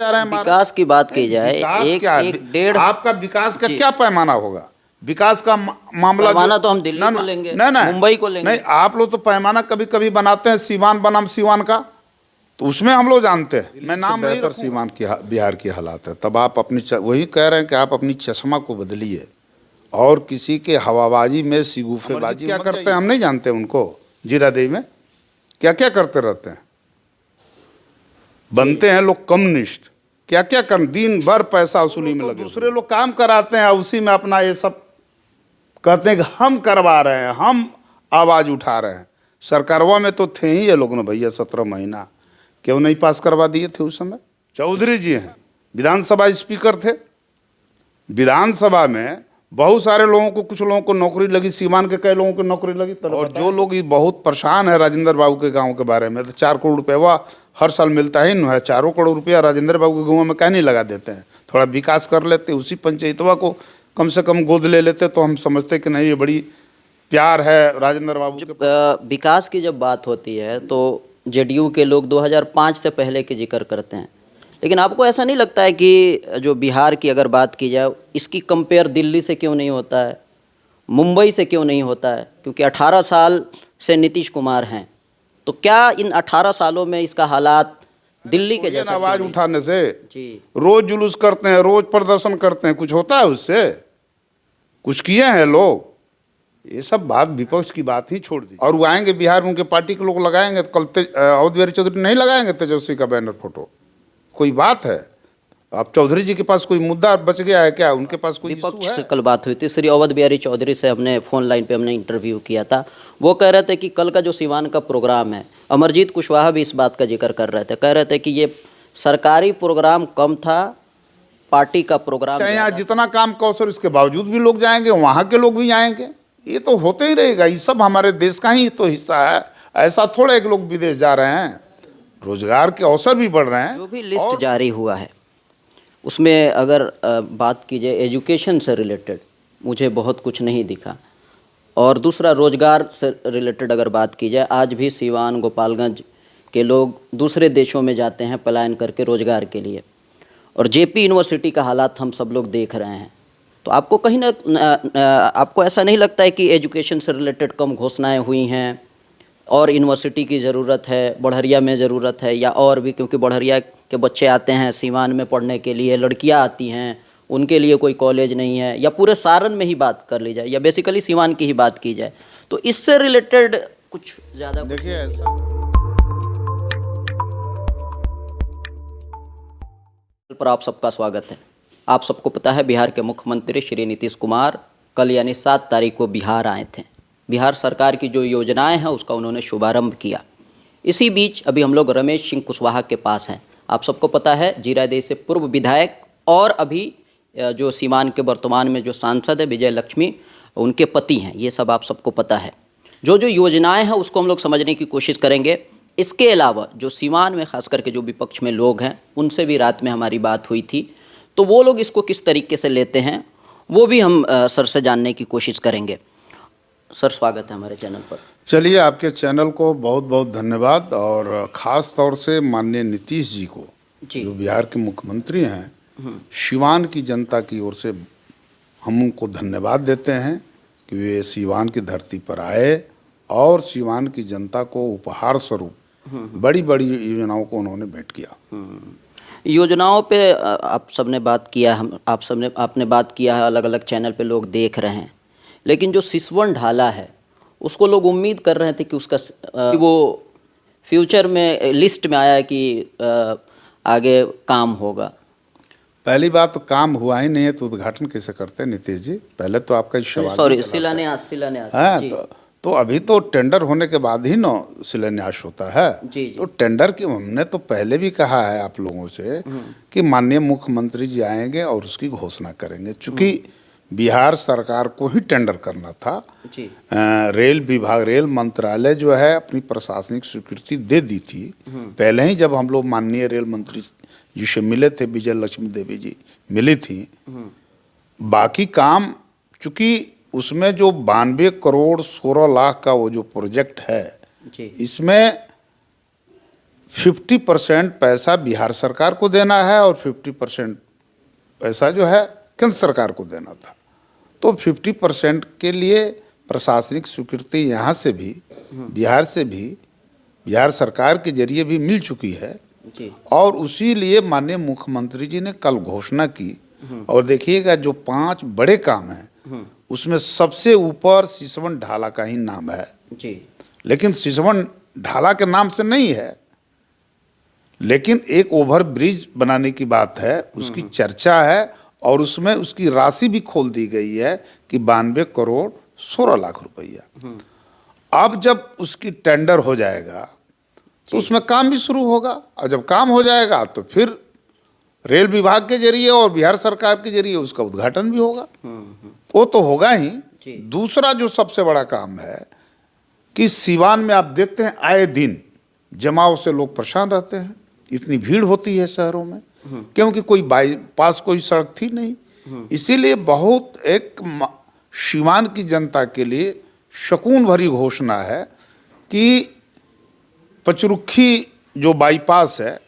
विकास की बात की जाए, एक डेढ़ आपका विकास का क्या पैमाना होगा? विकास का मामला पैमाना तो हम दिल्ली को लेंगे, मुंबई को लेंगे। नहीं, आप लोग तो पैमाना कभी कभी बनाते हैं सीवान बनाम सीवान का, तो उसमें हम लोग जानते हैं। मैं नाम बेहतर सीवान की बिहार की हालात है। तब आप अपनी वही कह रहे हैं कि आप अपनी चश्मा को बदलिए और किसी के हवाबाजी में सिगुफेबाजी क्या करते हैं हम नहीं जानते। उनको जीरादेई में क्या क्या करते रहते हैं, बनते हैं लोग कम्युनिस्ट, क्या क्या कर दिन भर पैसा वसूली में लगे। दूसरे लोग काम कराते हैं, उसी में अपना ये सब कहते हैं कि हम करवा रहे हैं, हम आवाज उठा रहे हैं। सरकारवा में तो थे ही ये लोग ना भैया, 17 महीना क्यों नहीं पास करवा दिए थे उस समय? चौधरी जी हैं, विधानसभा स्पीकर थे। विधानसभा में बहुत सारे लोगों को, कुछ लोगों को नौकरी लगी, सीवान के कई लोगों को नौकरी लगी। और जो लोग बहुत परेशान है राजेंद्र बाबू के गांव के बारे में, तो 4 करोड़ रुपया हर साल मिलता ही नहीं है। 4 करोड़ रुपया राजेंद्र बाबू के गाँव में क्या नहीं लगा देते हैं? थोड़ा विकास कर लेते, उसी पंचायतवा को कम से कम गोद ले लेते, तो हम समझते कि नहीं ये बड़ी प्यार है राजेंद्र बाबू के। विकास की जब बात होती है तो जेडीयू के लोग 2005 से पहले की जिक्र करते हैं, लेकिन आपको ऐसा नहीं लगता है कि जो बिहार की अगर बात की जाए, इसकी कंपेयर दिल्ली से क्यों नहीं होता है, मुंबई से क्यों नहीं होता है? क्योंकि 18 साल से नीतीश कुमार हैं, तो क्या इन 18 सालों में इसका हालात दिल्ली के जैसा आवाज उठाने से जी रोज जुलूस करते हैं, रोज प्रदर्शन करते हैं, कुछ होता है उससे? कुछ किए हैं लोग? ये सब बात विपक्ष की बात ही छोड़ दी। और वो आएंगे बिहार में, उनके पार्टी के लोग लगाएंगे, तो कल अवध बिहारी चौधरी नहीं लगाएंगे तेजस्वी का बैनर फोटो? कोई बात है? अब चौधरी जी के पास कोई मुद्दा बच गया है क्या? उनके पास कोई विपक्ष से कल बात हुई थी, श्री अवध बिहारी चौधरी से हमने फोन लाइन पे हमने इंटरव्यू किया था। वो कह रहे थे कि कल का जो सीवान का प्रोग्राम है, अमरजीत कुशवाहा भी इस बात का जिक्र कर रहे थे, कह रहे थे कि ये सरकारी प्रोग्राम कम था, पार्टी का प्रोग्राम। यहाँ जितना काम कौशल, इसके बावजूद भी लोग जाएंगे, वहाँ के लोग भी आएंगे, ये तो होते ही रहेगा। ये सब हमारे देश का ही तो हिस्सा है। ऐसा थोड़ा एक लोग विदेश जा रहे हैं, रोजगार के अवसर भी बढ़ रहे हैं। जो भी लिस्ट जारी हुआ है उसमें अगर बात की जाए एजुकेशन से रिलेटेड, मुझे बहुत कुछ नहीं दिखा। और दूसरा रोजगार से रिलेटेड अगर बात की जाए, आज भी सीवान गोपालगंज के लोग दूसरे देशों में जाते हैं पलायन करके रोजगार के लिए। और जेपी यूनिवर्सिटी का हालात हम सब लोग देख रहे हैं। तो आपको कहीं ना आपको ऐसा नहीं लगता है कि एजुकेशन से रिलेटेड कम घोषणाएं हुई हैं और यूनिवर्सिटी की ज़रूरत है, बढ़हरिया में ज़रूरत है, या और भी? क्योंकि बढ़हरिया के बच्चे आते हैं सीवान में पढ़ने के लिए, लड़कियां आती हैं, उनके लिए कोई कॉलेज नहीं है। या पूरे सारण में ही बात कर ली जाए, या बेसिकली सीवान की ही बात की जाए, तो इससे रिलेटेड कुछ ज़्यादा देखिए ऐसा पर आप सबका स्वागत है। आप सबको पता है बिहार के मुख्यमंत्री श्री नीतीश कुमार कल यानी 7 तारीख को बिहार आए थे। बिहार सरकार की जो योजनाएं हैं उसका उन्होंने शुभारंभ किया। इसी बीच अभी हम लोग रमेश सिंह कुशवाहा के पास हैं। आप सबको पता है जीरादेई से पूर्व विधायक और अभी जो सीवान के वर्तमान में जो सांसद है विजय लक्ष्मी, उनके पति हैं। ये सब आप सबको पता है। जो जो योजनाएं हैं उसको हम लोग समझने की कोशिश करेंगे। इसके अलावा जो सीवान में खास करके जो विपक्ष में लोग हैं, उनसे भी रात में हमारी बात हुई थी, तो वो लोग इसको किस तरीके से लेते हैं वो भी हम सर से जानने की कोशिश करेंगे। सर स्वागत है हमारे चैनल पर। चलिए, आपके चैनल को बहुत बहुत धन्यवाद, और ख़ास तौर से माननीय नीतीश जी को, जो बिहार के मुख्यमंत्री हैं, सीवान की जनता की ओर से हम उनको धन्यवाद देते हैं कि वे सीवान की धरती पर आए और सीवान की जनता को उपहार स्वरूप बड़ी बड़ी योजनाओं को उन्होंने भेंट किया। योजनाओं पे आप सबने बात किया, आपने बात किया है, अलग अलग चैनल पे लोग देख रहे हैं। लेकिन जो सिसवन ढाला है उसको लोग उम्मीद कर रहे थे कि उसका वो फ्यूचर में लिस्ट में आया है कि आगे काम होगा। पहली बात तो काम हुआ ही नहीं है, तो उद्घाटन कैसे करते हैं नीतीश जी? पहले तो आपका सवाल, सॉरी, शिलान्यास है तो अभी तो टेंडर होने के बाद ही ना शिलान्यास होता है। जी। तो टेंडर की हमने तो पहले भी कहा है आप लोगों से कि माननीय मुख्यमंत्री जी आएंगे और उसकी घोषणा करेंगे। चूंकि बिहार सरकार को ही टेंडर करना था, रेल विभाग, रेल मंत्रालय जो है अपनी प्रशासनिक स्वीकृति दे दी थी पहले ही। जब हम लोग माननीय रेल मंत्री जी से मिले थे, विजय लक्ष्मी देवी जी मिली थी। बाकी काम चूंकि उसमें जो 92 करोड़ 16 लाख का वो जो प्रोजेक्ट है, इसमें 50% पैसा बिहार सरकार को देना है और 50% पैसा जो है केंद्र सरकार को देना था। तो 50% के लिए प्रशासनिक स्वीकृति यहाँ से भी, बिहार से भी, बिहार सरकार के जरिए भी मिल चुकी है जी। और उसी लिए माननीय मुख्यमंत्री जी ने कल घोषणा की। और देखिएगा जो 5 बड़े काम हैं उसमें सबसे ऊपर सिसवन ढाला का ही नाम है जी। लेकिन सिसवन ढाला के नाम से नहीं है, लेकिन एक ओवर ब्रिज बनाने की बात है, उसकी चर्चा है और उसमें उसकी राशि भी खोल दी गई है कि 92 करोड़ 16 लाख रुपया। अब जब उसकी टेंडर हो जाएगा तो उसमें काम भी शुरू होगा और जब काम हो जाएगा तो फिर रेल विभाग के जरिए और बिहार सरकार के जरिए उसका उद्घाटन भी होगा। वो तो होगा ही। दूसरा जो सबसे बड़ा काम है कि सीवान में आप देखते हैं आए दिन जमाव से लोग परेशान रहते हैं, इतनी भीड़ होती है शहरों में क्योंकि कोई बाईपास कोई सड़क थी नहीं। इसीलिए बहुत एक सीवान की जनता के लिए सुकून भरी घोषणा है कि पचरुखी जो बाईपास है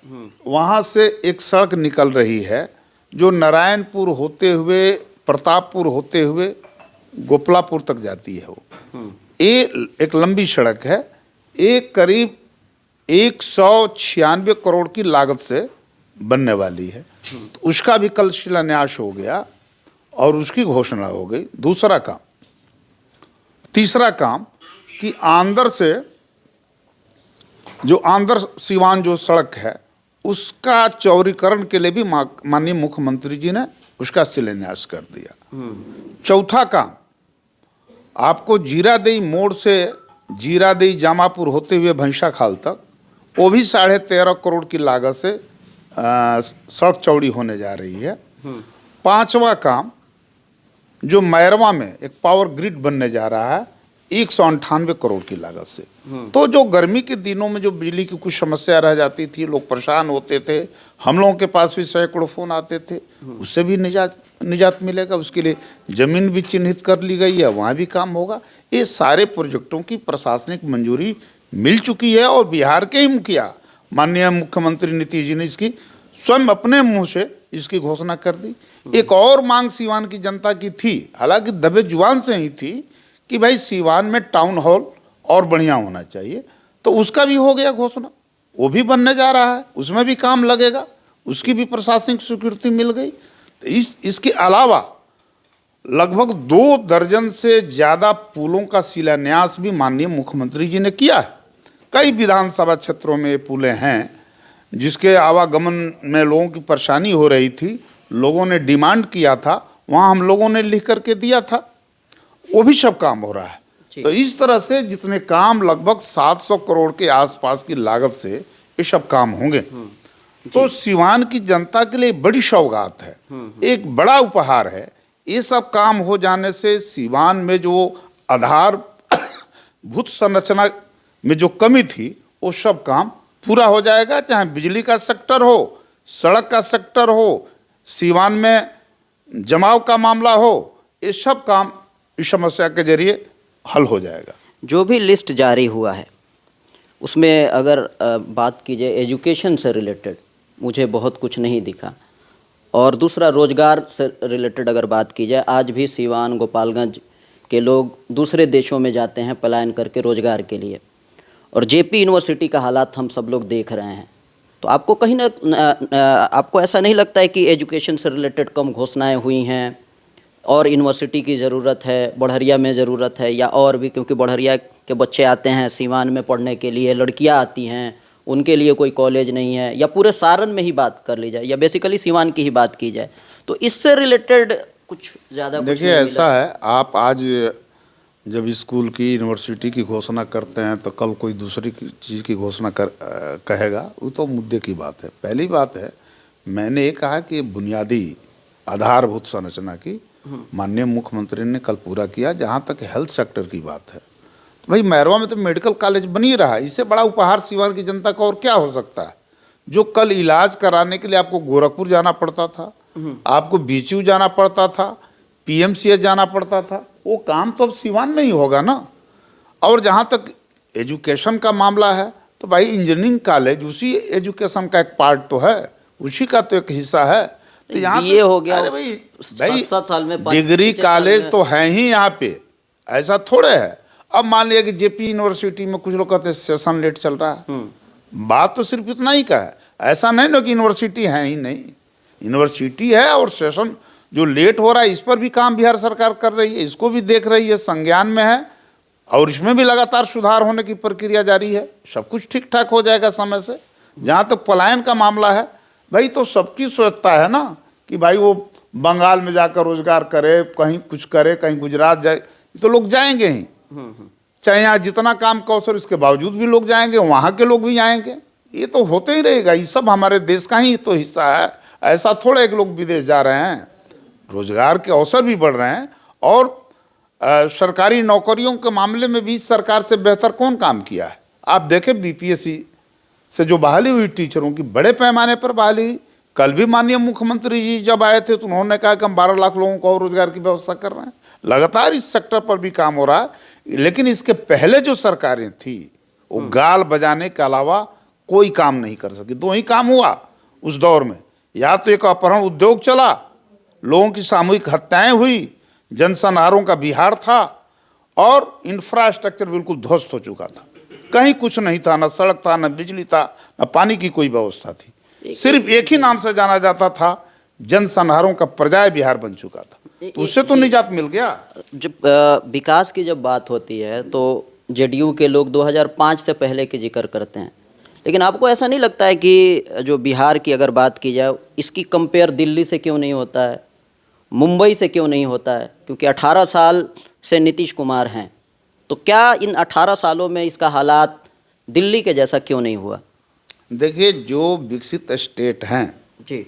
वहाँ से एक सड़क निकल रही है जो नारायणपुर होते हुए प्रतापपुर होते हुए गोपलापुर तक जाती है। वो एक लंबी सड़क है, एक करीब 196 करोड़ की लागत से बनने वाली है। तो उसका भी कल शिलान्यास हो गया और उसकी घोषणा हो गई। दूसरा काम, तीसरा काम कि आंध्र से जो आंध्र सीवान जो सड़क है उसका चौड़ीकरण के लिए भी माननीय मुख्यमंत्री जी ने उसका शिलान्यास कर दिया। चौथा काम, आपको जीरादेई मोड़ से जीरादेई जामापुर होते हुए भैंसा खाल तक वो भी 13.5 करोड़ की लागत से सड़क चौड़ी होने जा रही है। पांचवा काम, जो मैरवा में एक पावर ग्रिड बनने जा रहा है 198 करोड़ की लागत से। तो जो गर्मी के दिनों में जो बिजली की कुछ समस्या रह जाती थी, लोग परेशान होते थे, हम लोगों के पास भी सैकड़ों फोन आते थे, उससे भी निजात मिलेगा। उसके लिए जमीन भी चिन्हित कर ली गई है, वहाँ भी काम होगा। ये सारे प्रोजेक्टों की प्रशासनिक मंजूरी मिल चुकी है और बिहार के ही मुखिया माननीय मुख्यमंत्री नीतीश जी ने इसकी स्वयं अपने मुंह से इसकी घोषणा कर दी। एक और मांग सीवान की जनता की थी, हालांकि दबे जुबान से ही थी, कि भाई सीवान में टाउन हॉल और बढ़िया होना चाहिए। तो उसका भी हो गया घोषणा, वो भी बनने जा रहा है, उसमें भी काम लगेगा, उसकी भी प्रशासनिक स्वीकृति मिल गई। तो इसके अलावा लगभग 2 दर्जन से ज़्यादा पुलों का शिलान्यास भी माननीय मुख्यमंत्री जी ने किया है। कई विधानसभा क्षेत्रों में पुलें हैं जिसके आवागमन में लोगों की परेशानी हो रही थी, लोगों ने डिमांड किया था, वहाँ हम लोगों ने लिख करके दिया था, वो भी सब काम हो रहा है। तो इस तरह से जितने काम लगभग 700 करोड़ के आसपास की लागत से ये सब काम होंगे। तो सीवान की जनता के लिए बड़ी सौगात है, एक बड़ा उपहार है। ये सब काम हो जाने से सीवान में जो आधारभूत संरचना में जो कमी थी वो सब काम पूरा हो जाएगा, चाहे बिजली का सेक्टर हो, सड़क का सेक्टर हो, सीवान में जमाव का मामला हो, ये सब काम इस समस्या के जरिए हल हो जाएगा। जो भी लिस्ट जारी हुआ है उसमें अगर बात की जाए एजुकेशन से रिलेटेड, मुझे बहुत कुछ नहीं दिखा। और दूसरा रोजगार से रिलेटेड अगर बात की जाए, आज भी सीवान गोपालगंज के लोग दूसरे देशों में जाते हैं पलायन करके रोजगार के लिए, और जेपी यूनिवर्सिटी का हालात हम सब लोग देख रहे हैं। तो आपको कहीं ना आपको ऐसा नहीं लगता है कि एजुकेशन से रिलेटेड कम घोषणाएं हुई हैं और यूनिवर्सिटी की ज़रूरत है, बढ़हरिया में ज़रूरत है, या और भी, क्योंकि बढ़हरिया के बच्चे आते हैं सीवान में पढ़ने के लिए, लड़कियां आती हैं, उनके लिए कोई कॉलेज नहीं है, या पूरे सारण में ही बात कर ली जाए या बेसिकली सीवान की ही बात की जाए, तो इससे रिलेटेड कुछ ज़्यादा देखिए ऐसा है, आप आज जब स्कूल की यूनिवर्सिटी की घोषणा करते हैं तो कल कोई दूसरी चीज़ की घोषणा कहेगा, वो तो मुद्दे की बात है। पहली बात है, मैंने ये कहा कि बुनियादी आधारभूत संरचना की माननीय मुख्यमंत्री ने कल पूरा किया। जहाँ तक हेल्थ सेक्टर की बात है, तो भाई मैरवा में तो मेडिकल कॉलेज बन ही रहा है, इससे बड़ा उपहार सीवान की जनता का और क्या हो सकता है। जो कल इलाज कराने के लिए आपको गोरखपुर जाना पड़ता था, आपको बीचू जाना पड़ता था, पीएमसीएच जाना पड़ता था, वो काम तो अब सीवान में ही होगा ना। और जहाँ तक एजुकेशन का मामला है तो भाई इंजीनियरिंग कॉलेज उसी एजुकेशन का एक पार्ट तो है, उसी का तो एक हिस्सा है। तो यहाँ ये हो गया। अरे भाई 7 साल में डिग्री कॉलेज तो है ही यहाँ पे, ऐसा थोड़े है। अब मान लिया कि जेपी यूनिवर्सिटी में कुछ लोग कहते हैं सेशन लेट चल रहा है, बात तो सिर्फ इतना ही का है। ऐसा नहीं ना कि यूनिवर्सिटी है ही नहीं, यूनिवर्सिटी है और सेशन जो लेट हो रहा है इस पर भी काम बिहार सरकार कर रही है, इसको भी देख रही है, संज्ञान में है और इसमें भी लगातार सुधार होने की प्रक्रिया जारी है। सब कुछ ठीक ठाक हो जाएगा समय से। जहाँ तक पलायन का मामला है भाई, तो सबकी सोचता है ना कि भाई वो बंगाल में जाकर रोजगार करे, कहीं कुछ करे, कहीं गुजरात जाए, तो लोग जाएंगे ही। चाहे यहाँ जितना काम कौशल, इसके बावजूद भी लोग जाएंगे, वहाँ के लोग भी जाएंगे, ये तो होते ही रहेगा। ये सब हमारे देश का ही तो हिस्सा है। ऐसा थोड़ा एक लोग विदेश जा रहे हैं, रोजगार के अवसर भी बढ़ रहे हैं। और सरकारी नौकरियों के मामले में भी सरकार से बेहतर कौन काम किया है? आप देखें बीपीएससी से जो बहाली हुई टीचरों की, बड़े पैमाने पर बहाली हुई। कल भी माननीय मुख्यमंत्री जी जब आए थे तो उन्होंने कहा कि हम 12 लाख लोगों को और रोजगार की व्यवस्था कर रहे हैं। लगातार इस सेक्टर पर भी काम हो रहा है। लेकिन इसके पहले जो सरकारें थी वो गाल बजाने के अलावा कोई काम नहीं कर सकी। 2 ही काम हुआ उस दौर में, या तो एक अपहरण उद्योग चला, लोगों की सामूहिक हत्याएं हुई, जनसंहारों का बिहार था, और इंफ्रास्ट्रक्चर बिल्कुल ध्वस्त हो चुका था। कहीं कुछ नहीं था, न सड़क था, न बिजली था, न पानी की कोई व्यवस्था थी। सिर्फ एक ही नाम से जाना जाता था, जनसंहारों का पर्याय बिहार बन चुका था। तो उससे तो निजात मिल गया। जब विकास की जब बात होती है तो जेडीयू के लोग 2005 से पहले की जिक्र करते हैं, लेकिन आपको ऐसा नहीं लगता है कि जो बिहार की अगर बात की जाए, इसकी कंपेयर दिल्ली से क्यों नहीं होता है, मुंबई से क्यों नहीं होता है? क्योंकि 18 साल से नीतीश कुमार हैं, तो क्या इन 18 सालों में इसका हालात दिल्ली के जैसा क्यों नहीं हुआ? देखिए, जो विकसित स्टेट हैं जी,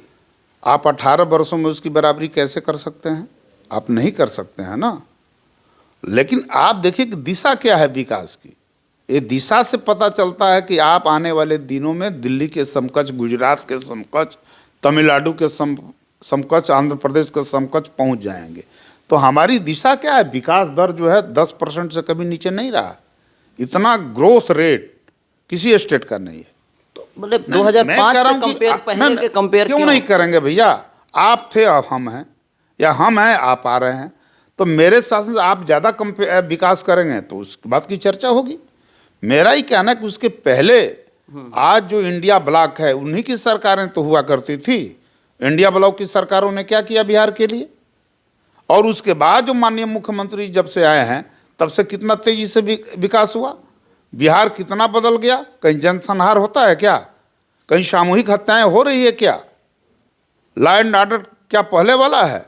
आप 18 वर्षों में उसकी बराबरी कैसे कर सकते हैं? आप नहीं कर सकते हैं ना। लेकिन आप देखिए कि दिशा क्या है विकास की। ये दिशा से पता चलता है कि आप आने वाले दिनों में दिल्ली के समकक्ष, गुजरात के समकक्ष, तमिलनाडु के समकक्ष, आंध्र प्रदेश के समकक्ष पहुंच जाएंगे। तो हमारी दिशा क्या है? विकास दर जो है 10% से कभी नीचे नहीं रहा। इतना ग्रोथ रेट किसी स्टेट का नहीं है। मतलब 2005 से कंपेयर, पहले के कंपेयर क्यों नहीं करेंगे भैया? आप थे, अब हम हैं, या हम हैं आप आ रहे हैं, तो मेरे साथ आप ज़्यादा विकास करेंगे तो उसकी बात की चर्चा होगी। मेरा ही कहना है कि उसके पहले आज जो इंडिया ब्लॉक है उन्हीं की सरकारें तो हुआ करती थी। इंडिया ब्लॉक की सरकारों ने क्या किया बिहार के लिए? और उसके बाद जो माननीय मुख्यमंत्री जब से आए हैं तब से कितना तेजी से विकास हुआ, बिहार कितना बदल गया। कहीं जनसंहार होता है क्या? कहीं सामूहिक हत्याएं हो रही है क्या? लॉ एंड ऑर्डर क्या पहले वाला है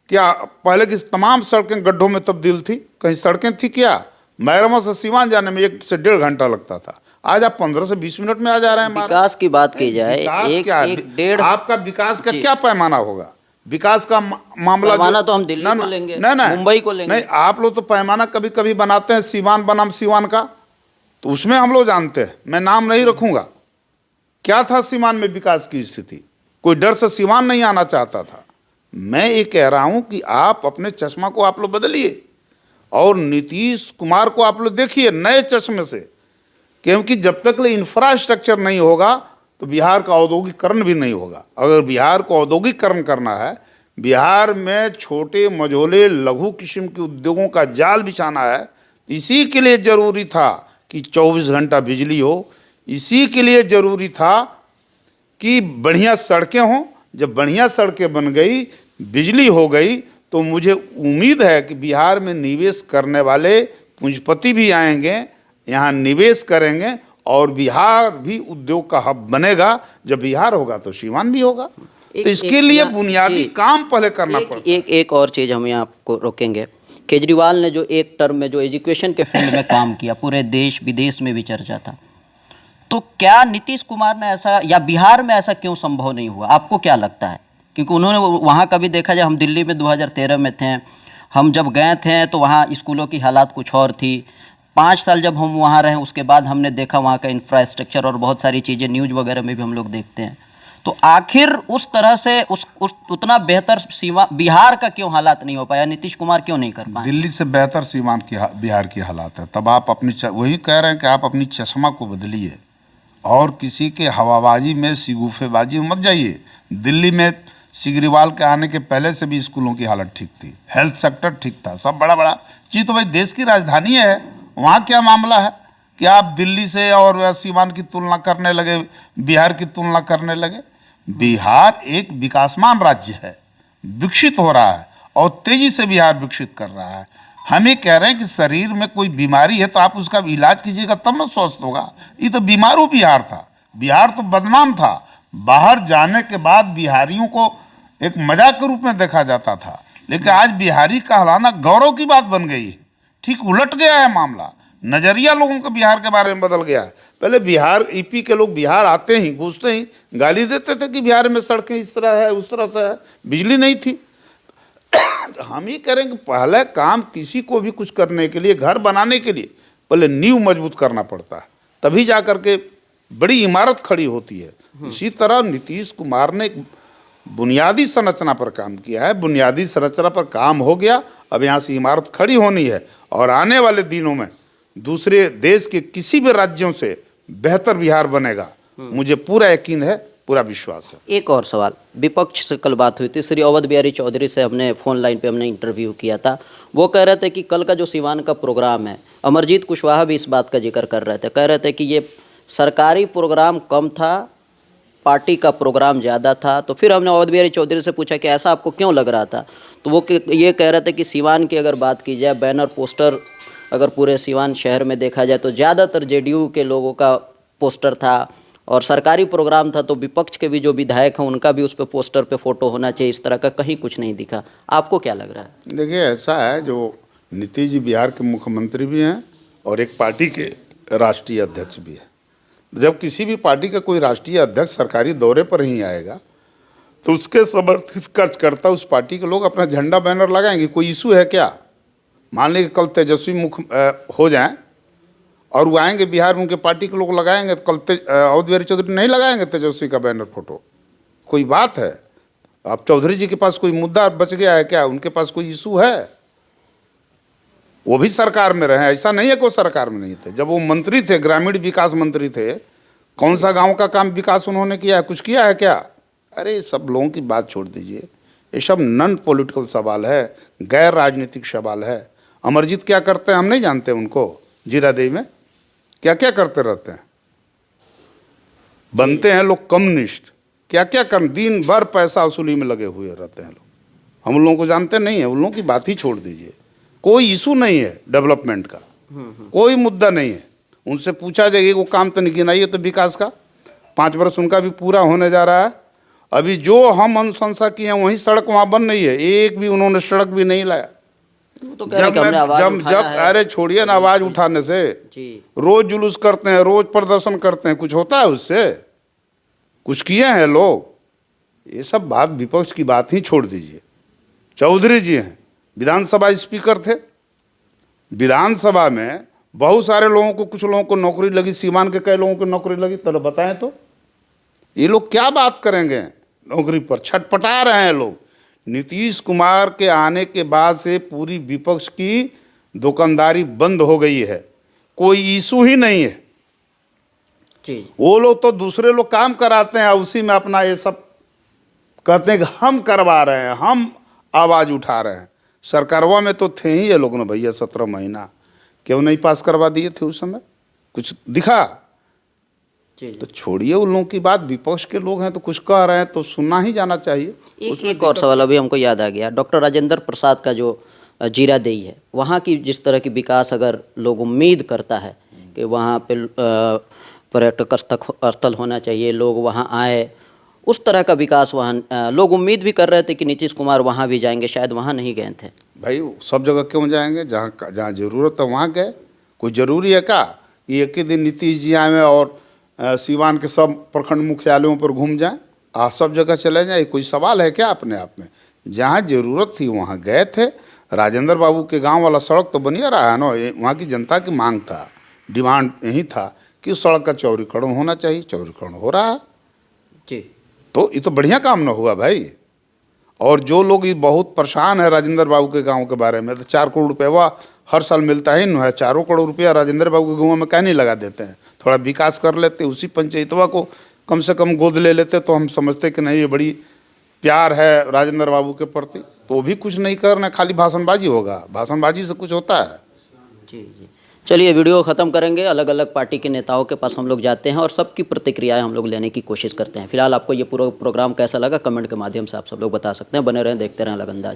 क्या? पहले की तमाम सड़कें गड्ढों में तब्दील थी? कहीं सड़कें थी क्या? मैरवा से सिवान जाने में 1 से 1.5 घंटा लगता था, आज आप 15 से 20 मिनट में आ जा रहे हैं। विकास की बात की जाए, आपका विकास का क्या पैमाना होगा? विकास का मामला पैमाना तो हम दिल्ली को लेंगे, मुंबई को लेंगे। नहीं, आप लोग तो पैमाना कभी कभी बनाते हैं सीवान बनाम सीवान का, तो उसमें हम लोग जानते हैं, मैं नाम नहीं रखूंगा। क्या था सीवान में विकास की स्थिति? कोई डर से सीवान नहीं आना चाहता था। मैं ये कह रहा हूं कि आप अपने चश्मा को आप लोग बदलिए और नीतीश कुमार को आप लोग देखिए नए चश्मे से, क्योंकि जब तक इंफ्रास्ट्रक्चर नहीं होगा तो बिहार का औद्योगिकरण भी नहीं होगा। अगर बिहार को औद्योगिकरण करना है, बिहार में छोटे मझोले लघु किस्म के उद्योगों का जाल बिछाना है, इसी के लिए जरूरी था कि 24 घंटा बिजली हो, इसी के लिए जरूरी था कि बढ़िया सड़कें हों। जब बढ़िया सड़कें बन गई, बिजली हो गई, तो मुझे उम्मीद है कि बिहार में निवेश करने वाले पूंजीपति भी आएंगे, यहाँ निवेश करेंगे और बिहार भी उद्योग का हब बनेगा। जब बिहार होगा तो सीवान भी होगा। तो इसके लिए बुनियादी काम पहले करना पड़ता है। एक और चीज़ हम यहाँ आपको रोकेंगे। केजरीवाल ने जो एक टर्म में जो एजुकेशन के फील्ड में काम किया, पूरे देश विदेश में भी चर्चा था, तो क्या नीतीश कुमार ने ऐसा, या बिहार में ऐसा क्यों संभव नहीं हुआ? आपको क्या लगता है? क्योंकि उन्होंने वहाँ कभी देखा जाए, हम दिल्ली में 2013 में थे, हम जब गए थे तो वहाँ स्कूलों की हालात कुछ और थी। 5 साल जब हम वहाँ रहे उसके बाद हमने देखा वहाँ का इंफ्रास्ट्रक्चर और बहुत सारी चीज़ें न्यूज़ वगैरह में भी हम लोग देखते हैं। तो आखिर उस तरह से उतना बेहतर सीमा बिहार का क्यों हालात नहीं हो पाया? नीतीश कुमार क्यों नहीं कर पाए? दिल्ली से बेहतर सीमान की बिहार की हालात है। तब आप अपनी वही कह रहे हैं कि आप अपनी चश्मा को बदलिए। और किसी के हवाबाजी में सिगुफेबाजी में मत जाइए। दिल्ली में सिगरीवाल के आने के पहले से भी स्कूलों की हालत ठीक थी, हेल्थ सेक्टर ठीक था, सब बड़ा बड़ा चीज़। तो भाई देश की राजधानी है, वहाँ क्या मामला है कि आप दिल्ली से और सीवान की तुलना करने लगे, बिहार की तुलना करने लगे? बिहार एक विकासमान राज्य है, विकसित हो रहा है और तेजी से बिहार विकसित कर रहा है। हम ये कह रहे हैं कि शरीर में कोई बीमारी है तो आप उसका इलाज कीजिएगा तब ना स्वस्थ होगा। ये तो बीमारू बिहार था, बिहार तो बदनाम था। बाहर जाने के बाद बिहारियों को एक मजाक के रूप में देखा जाता था, लेकिन आज बिहारी कहलाना गौरव की बात बन गई है। ठीक उलट गया है मामला, नजरिया लोगों का बिहार के बारे में बदल गया है। पहले बिहार यूपी के लोग बिहार आते ही घुसते ही गाली देते थे कि बिहार में सड़कें इस तरह है उस तरह से है, बिजली नहीं थी। हम ये करेंगे, पहले काम किसी को भी कुछ करने के लिए, घर बनाने के लिए पहले नींव मजबूत करना पड़ता है, तभी जा करके बड़ी इमारत खड़ी होती है। इसी तरह नीतीश कुमार ने बुनियादी संरचना पर काम किया है, बुनियादी संरचना पर काम हो गया, अब यहाँ से इमारत खड़ी होनी है और आने वाले दिनों में दूसरे देश के किसी भी राज्यों से बेहतर बिहार बनेगा, मुझे पूरा यकीन है, पूरा विश्वास है। एक और सवाल, विपक्ष से कल बात हुई थी, श्री अवध बिहारी चौधरी से हमने फोन लाइन पे हमने इंटरव्यू किया था। वो कह रहे थे कि कल का जो सिवान का प्रोग्राम है, अमरजीत कुशवाहा भी इस बात का जिक्र कर रहे थे, कह रहे थे कि ये सरकारी प्रोग्राम कम था, पार्टी का प्रोग्राम ज़्यादा था। तो फिर हमने अवध बिहारी चौधरी से पूछा कि ऐसा आपको क्यों लग रहा था, तो वो ये कह रहे थे कि सिवान की अगर बात की जाए, बैनर पोस्टर अगर पूरे सिवान शहर में देखा जाए तो ज़्यादातर जेडीयू के लोगों का पोस्टर था, और सरकारी प्रोग्राम था तो विपक्ष के भी जो विधायक हैं उनका भी उस पर पोस्टर पे फोटो होना चाहिए, इस तरह का कहीं कुछ नहीं दिखा। आपको क्या लग रहा है? देखिए, ऐसा है, जो नीतीश जी बिहार के मुख्यमंत्री भी हैं और एक पार्टी के राष्ट्रीय अध्यक्ष भी हैं। जब किसी भी पार्टी का कोई राष्ट्रीय अध्यक्ष सरकारी दौरे पर ही आएगा तो उसके समर्थित कार्यकर्ता, उस पार्टी के लोग अपना झंडा बैनर लगाएंगे। कोई इशू है क्या? मान लीजिए कल तेजस्वी मुख्य हो जाएं और वो आएंगे बिहार में, उनके पार्टी के लोग लगाएंगे, तो कल अवध बिहारी चौधरी नहीं लगाएंगे तेजस्वी का बैनर फोटो? कोई बात है? अब चौधरी जी के पास कोई मुद्दा बच गया है क्या? उनके पास कोई इशू है? वो भी सरकार में रहे, ऐसा नहीं है कि वो सरकार में नहीं थे। जब वो मंत्री थे, ग्रामीण विकास मंत्री थे, कौन सा गांव का काम विकास उन्होंने किया है? कुछ किया है क्या? अरे सब लोगों की बात छोड़ दीजिए, ये सब नॉन पॉलिटिकल सवाल है, गैर राजनीतिक सवाल है। अमरजीत क्या करते हैं हम नहीं जानते उनको, जीरादेई में क्या क्या करते रहते हैं। बनते हैं लोग कम्युनिस्ट, क्या क्या कर, दिन भर पैसा वसूली में लगे हुए रहते हैं लोग। हम लोगों को जानते नहीं है, उन लोगों की बात ही छोड़ दीजिए। कोई इशू नहीं है डेवलपमेंट का, कोई मुद्दा नहीं है। उनसे पूछा जाए वो काम तो नहीं गिनाइए तो विकास का, 5 वर्ष उनका भी पूरा होने जा रहा है। अभी जो हम अनुशंसा किए हैं वही सड़क वहाँ बन रही है, एक भी उन्होंने सड़क भी नहीं लाया। तो जब अरे छोड़िए ना आवाज उठाने से, रोज जुलूस करते हैं, रोज प्रदर्शन करते हैं, कुछ होता है उससे? कुछ किए हैं लोग? ये सब बात, विपक्ष की बात ही छोड़ दीजिए। चौधरी जी हैं, विधानसभा स्पीकर थे, विधानसभा में बहुत सारे लोगों को, कुछ लोगों को नौकरी लगी, सीमान के कई लोगों को नौकरी लगी, तो बताएं तो ये लोग क्या बात करेंगे? नौकरी पर छटपटा रहे हैं लोग। नीतीश कुमार के आने के बाद से पूरी विपक्ष की दुकानदारी बंद हो गई है, कोई इशू ही नहीं है। वो लोग तो दूसरे लोग काम कराते हैं, उसी में अपना ये सब कहते हैं कि हम करवा रहे हैं, हम आवाज उठा रहे हैं। सरकारवा में तो थे ही ये लोग ना भैया, 17 महीना क्यों नहीं पास करवा दिए थे उस समय? कुछ दिखा? तो छोड़िए उन लोगों की बात, विपक्ष के लोग हैं तो कुछ कह रहे हैं तो सुनना ही जाना चाहिए। एक और सवाल अभी हमको याद आ गया, डॉक्टर राजेंद्र प्रसाद का जो जीरादेई है, वहाँ की जिस तरह की विकास अगर लोग उम्मीद करता है कि वहाँ पे पर्यटक स्थल होना चाहिए, लोग वहाँ आए, उस तरह का विकास वहाँ लोग उम्मीद भी कर रहे थे कि नीतीश कुमार वहाँ भी जाएंगे, शायद वहाँ नहीं गए थे। भाई सब जगह क्यों जाएंगे? जहाँ जरूरत है वहाँ गए। कोई ज़रूरी है क्या कि एक ही दिन नीतीश जी आए और सीवान के सब प्रखंड मुख्यालयों पर घूम जाएं, सब जगह चले जाएं? कोई सवाल है क्या अपने आप में? जहाँ ज़रूरत थी वहाँ गए थे। राजेंद्र बाबू के गांव वाला सड़क तो बनिया रहा है ना, वहाँ की जनता की मांग था, डिमांड यही था कि सड़क का चौड़ीकरण होना चाहिए, चौड़ीकरण हो रहा है जी। तो ये तो बढ़िया काम ना हुआ भाई। और जो लोग ये बहुत परेशान है राजेंद्र बाबू के गांव के बारे में, तो 4 करोड़ रुपये हर साल मिलता ही नहीं है। 4 करोड़ रुपया राजेंद्र बाबू के गाँव में क्या नहीं लगा देते हैं, थोड़ा विकास कर लेते, उसी पंचायतवा को कम से कम गोद ले लेते तो हम समझते कि नहीं ये बड़ी प्यार है राजेंद्र बाबू के प्रति। तो वो भी कुछ नहीं करना, खाली भाषणबाजी होगा, भाषणबाजी से कुछ होता है? जी जी, चलिए वीडियो ख़त्म करेंगे। अलग अलग पार्टी के नेताओं के पास हम लोग जाते हैं और सबकी प्रतिक्रियाएं हम लोग लेने की कोशिश करते हैं। फिलहाल आपको ये पूरा प्रोग्राम कैसा लगा कमेंट के माध्यम से आप सब लोग बता सकते हैं। बने रहें, देखते रहें अलग अंदाज।